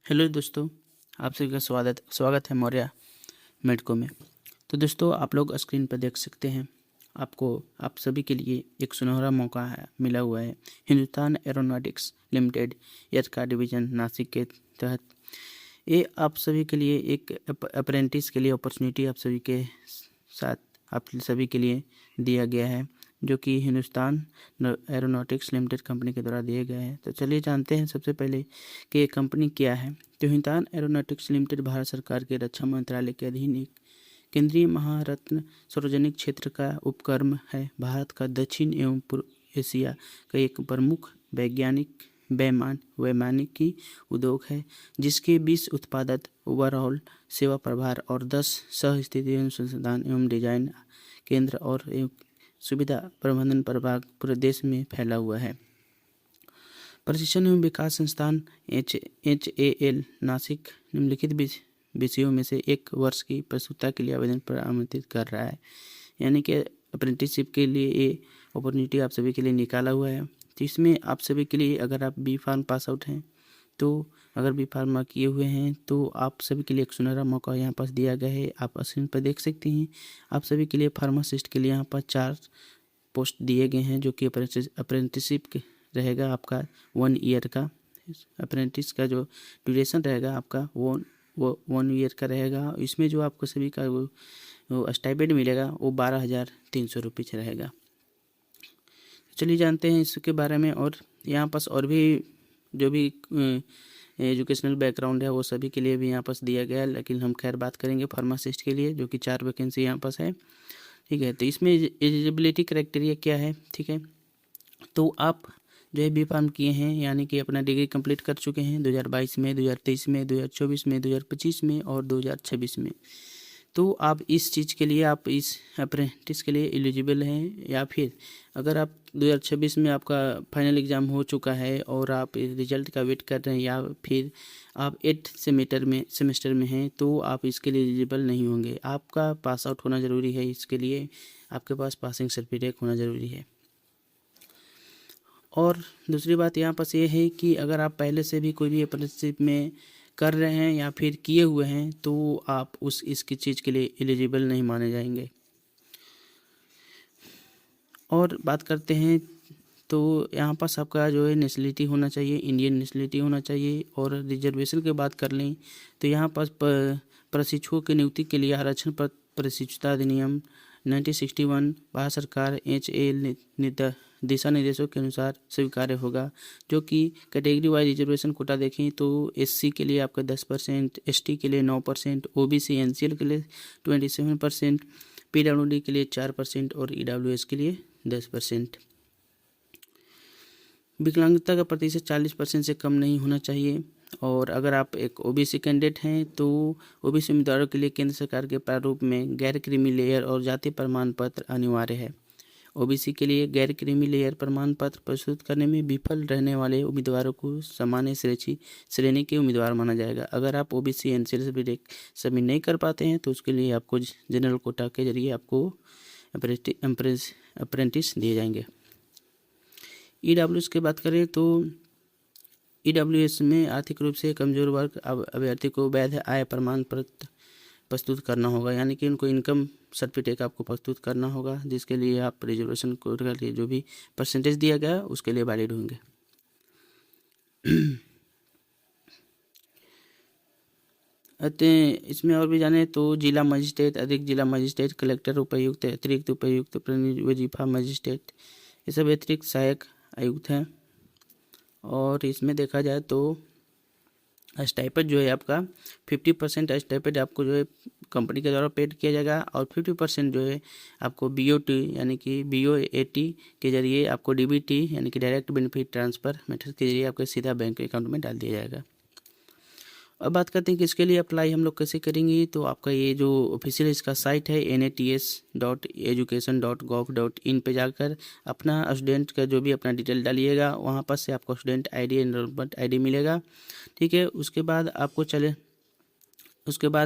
Hello दोस्तों, आप सभी का स्वागत है मौर्य मेडको में। तो दोस्तों, आप लोग स्क्रीन पर देख सकते हैं। आप सभी के लिए एक सुनहरा मौका मिला हुआ है। हिंदुस्तान एरोनॉटिक्स लिमिटेड यर्का डिवीज़न नासिक के तहत ये आप सभी के लिए एक अप्रेंटिस के लिए अपॉर्चुनिटी आप सभी के लिए दिया गया है, जो कि हिंदुस्तान एरोनॉटिक्स लिमिटेड कंपनी के द्वारा दिए गए हैं। तो चलिए जानते हैं सबसे पहले कि ये कंपनी क्या है। तो हिंदुस्तान एरोनॉटिक्स लिमिटेड भारत सरकार के रक्षा मंत्रालय के अधीन एक केंद्रीय महारत्न सार्वजनिक क्षेत्र का उपक्रम है। भारत का दक्षिण एवं पूर्व एशिया का एक प्रमुख वैमानिकी उद्योग है, जिसके 20 उत्पादक ओवरऑल सेवा प्रभार और 10 सह स्थिति अनुसंधान एवं डिजाइन केंद्र और सुविधा प्रबंधन प्रभाग पूरे देश में फैला हुआ है। प्रशिक्षण एवं विकास संस्थान HAL नासिक निम्नलिखित विषयों में से एक वर्ष की प्रस्तुता के लिए आवेदन पर आमंत्रित कर रहा है। यानी कि अप्रेंटिसशिप के लिए ये अपॉर्चुनिटी आप सभी के लिए निकाला हुआ है। तो इसमें आप सभी के लिए, अगर आप B.Pharm पास आउट हैं, तो अगर B.Pharm किए हुए हैं तो आप सभी के लिए एक सुनहरा मौका यहाँ पास दिया गया है। आप स्क्रीन पर देख सकते हैं। आप सभी के लिए फार्मासिस्ट के लिए यहाँ पर 4 पोस्ट दिए गए हैं, जो कि अप्रेंटिसशिप रहेगा आपका 1 ईयर का। अप्रेंटिस का जो ड्यूरेशन रहेगा आपका वो 1 ईयर का रहेगा। इसमें जो आपको सभी का वो स्टाइपेंड मिलेगा वो 12,300 रुपये रहेगा। चलिए जानते हैं इसके बारे में। और यहाँ पास और भी जो भी एजुकेशनल बैकग्राउंड है वो सभी के लिए भी यहाँ पास दिया गया है, लेकिन हम खैर बात करेंगे फार्मासिस्ट के लिए, जो कि 4 वैकेंसी यहाँ पास है। ठीक है, तो इसमें एलिजिबिलिटी क्राइटेरिया क्या है। ठीक है, तो आप जो है B.Pharm किए हैं, यानी कि अपना डिग्री कंप्लीट कर चुके हैं 2022 में, 2023 में, 2024 में, 2025 में और 2026 में। तो आप इस चीज़ के लिए, आप इस अप्रेंटिस के लिए एलिजिबल हैं। या फिर अगर आप 2026 में आपका फाइनल एग्ज़ाम हो चुका है और आप रिजल्ट का वेट कर रहे हैं, या फिर आप 8th सेमेस्टर में हैं, तो आप इसके लिए एलिजिबल नहीं होंगे। आपका पास आउट होना ज़रूरी है। इसके लिए आपके पास पासिंग सर्टिफिकेट होना ज़रूरी है। और दूसरी बात यहाँ पास ये है कि अगर आप पहले से भी कोई भी अप्रेंटिसशिप में कर रहे हैं या फिर किए हुए हैं, तो आप इसकी चीज़ के लिए एलिजिबल नहीं माने जाएंगे। और बात करते हैं तो यहाँ पास आपका जो है नेशनलिटी होना चाहिए, इंडियन नेशनलिटी होना चाहिए। और रिजर्वेशन की बात कर लें तो यहाँ पास प्रशिक्षुओं की नियुक्ति के लिए आरक्षण पर प्रशिक्षुता अधिनियम 1961 भारत सरकार HAL दिशा निर्देशों के अनुसार स्वीकार्य होगा, जो कि कैटेगरी वाइज रिजर्वेशन कोटा देखें तो SC के लिए आपका 10%, ST के लिए 9%, OBC NCL के लिए 27%, PWD के लिए 4% और EWS के लिए 10%। विकलांगता का प्रतिशत 40% से कम नहीं होना चाहिए। और अगर आप एक OBC कैंडिडेट हैं तो OBC उम्मीदवारों के लिए केंद्र सरकार के प्रारूप में गैर क्रीमी लेयर और जाति प्रमाण पत्र अनिवार्य है। OBC के लिए गैर क्रीमी लेयर प्रमाण पत्र प्रस्तुत करने में विफल रहने वाले उम्मीदवारों को सामान्य श्रेणी के उम्मीदवार माना जाएगा। अगर आप OBC NCL सबमिट नहीं कर पाते हैं तो उसके लिए आपको जनरल कोटा के जरिए आपको अप्रेंटिस दिए जाएंगे। EWS की बात करें तो EWS में आर्थिक रूप से कमजोर वर्ग अभ्यर्थी को वैध आय प्रमाण पत्र प्रस्तुत करना होगा, यानी कि उनको इनकम सर्टिफिकेट आपको प्रस्तुत करना होगा, जिसके लिए आप रिजर्वेशन कोड के लिए जो भी परसेंटेज दिया गया उसके लिए वैलिड होंगे। इसमें और भी जाने तो जिला मजिस्ट्रेट, अतिरिक्त जिला मजिस्ट्रेट, कलेक्टर, उपायुक्त, अतिरिक्त उपायुक्त, वजीफा मजिस्ट्रेट, ये सब अतिरिक्त सहायक आयुक्त हैं। और इसमें देखा जाए तो स्टाइपेंड जो है आपका 50% स्टाइपेंड आपको जो है कंपनी के द्वारा पेड किया जाएगा, और 50% जो है आपको BOT यानी कि BOAT के जरिए आपको DBT यानी कि डायरेक्ट बेनिफिट ट्रांसफ़र मेथड के जरिए आपके सीधा बैंक अकाउंट में डाल दिया जाएगा। अब बात करते हैं कि इसके लिए अप्लाई हम लोग कैसे करेंगे। तो आपका ये जो ऑफिशियल इसका साइट है nats.education.gov.in पे जाकर अपना स्टूडेंट का जो भी अपना डिटेल डालिएगा, वहाँ पर से आपको स्टूडेंट ID एनरोलमेंट ID मिलेगा। ठीक है, उसके बाद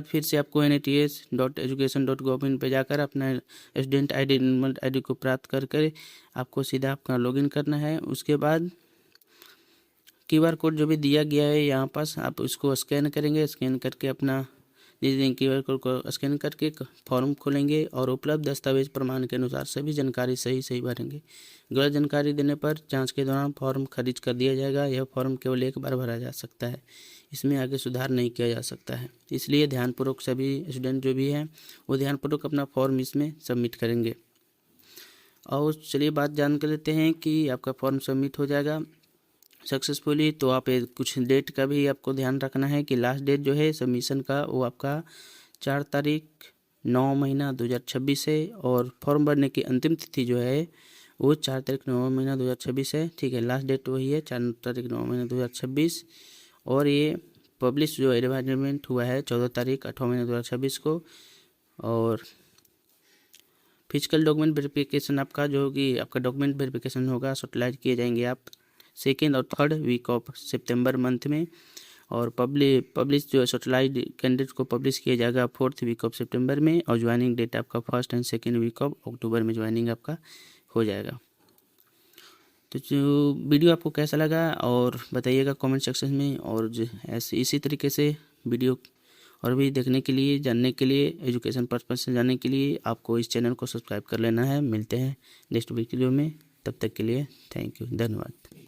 फिर से आपको nats.education.gov.in पे जाकर अपना स्टूडेंट ID एनरोलमेंट ID को प्राप्त कर आपको सीधा अपना लॉगिन करना है। उसके बाद QR कोड जो भी दिया गया है यहाँ पास आप उसको स्कैन करेंगे। स्कैन करके अपना QR कोड को स्कैन करके फॉर्म खोलेंगे और उपलब्ध दस्तावेज प्रमाण के अनुसार सभी जानकारी सही भरेंगे। गलत जानकारी देने पर जांच के दौरान फॉर्म खारिज कर दिया जाएगा। यह फॉर्म केवल एक बार भरा जा सकता है, इसमें आगे सुधार नहीं किया जा सकता है। इसलिए ध्यानपूर्वक सभी स्टूडेंट जो भी हैं वो ध्यानपूर्वक अपना फॉर्म इसमें सबमिट करेंगे। और चलिए बात जान कर लेते हैं कि आपका फॉर्म सबमिट हो जाएगा सक्सेसफुली, तो आप कुछ डेट का भी आपको ध्यान रखना है कि लास्ट डेट जो है सबमिशन का वो आपका 4 तारीख 9 महीना 2026 है और फॉर्म भरने की अंतिम तिथि जो है वो 4 तारीख 9 महीना 2026 है। ठीक है, लास्ट डेट वही है 4 तारीख 9 महीना 2026। और ये पब्लिश जो एडवर्टाइजमेंट हुआ है 14 तारीख 8 महीना 2026 को। और फिजिकल डॉक्यूमेंट वेरिफिकेशन आपका जो होगी, आपका डॉक्यूमेंट वेरिफिकेशन होगा, सैटेलाइट किए जाएंगे आप 2nd और 3rd week of September month में। और पब्लिश जो सैटेलाइट कैंडिडेट को पब्लिश किया जाएगा 4th वीक ऑफ सितंबर में। और ज्वाइनिंग डेट आपका 1st और 2nd वीक ऑफ अक्टूबर में ज्वाइनिंग आपका हो जाएगा। तो जो वीडियो आपको कैसा लगा और बताइएगा कमेंट सेक्शन में। और ऐसे इसी तरीके से वीडियो और भी देखने के लिए, जानने के लिए, एजुकेशन पर्पस से जानने के लिए आपको इस चैनल को सब्सक्राइब कर लेना है। मिलते हैं नेक्स्ट वीडियो में, तब तक के लिए थैंक यू, धन्यवाद।